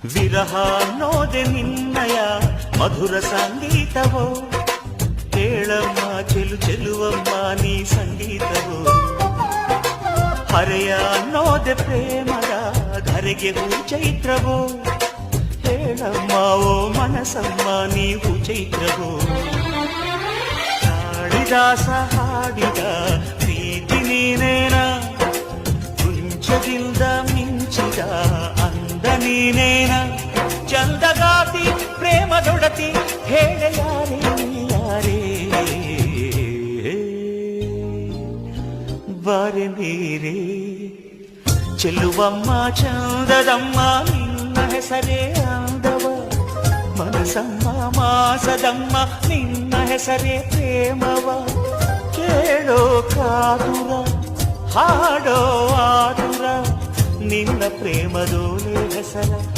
ವಿರಹ ಅನ್ನೋದೆ ನಿನ್ನಯ ಮಧುರ ಸಂಗೀತವೋ, ಹೇಳಮ್ಮ ಚೆಲುವಮ್ಮ ನೀ ಸಂಗೀತವೋ. ಹರೆಯ ಅನ್ನೋದೆ ಪ್ರೇಮದ ಧರೆಗೆ ಹೂ ಚೈತ್ರವೋ, ಹೇಳಮ್ಮ ಓ ಮನಸಮ್ಮ ನೀವು ಚೈತ್ರವೋ. ಕಾಳಿದಾಸ ಹಾಡಿದ ಪ್ರೀತಿ ನೀನೇನ, ಕುಂಚದಿಂದ ಮಿಂಚಿದ ಅಂದ ನೀನೇನ. ಚಂದಗಾತಿ ಪ್ರೇಮದೊಡತಿ ಹೇಳ ಯಾರೇ ಯಾರೇ, ಬಾರೆ ನೀರೇ ಚೆಲುವಮ್ಮ ಚಂದದಮ್ಮ ನಿನ್ನ ಹೆಸರೇ ಅಂದವ. ಮನಸಮ್ಮ ಮಾಸದಮ್ಮ ನಿನ್ನ ಹೆಸರೇ ಪ್ರೇಮವ. ಕೇಳೋ ಕಾದುರ ಹಾಡೋ ಆದುರ ನಿನ್ನ ಪ್ರೇಮದೋಲೆ ಹೆಸರ.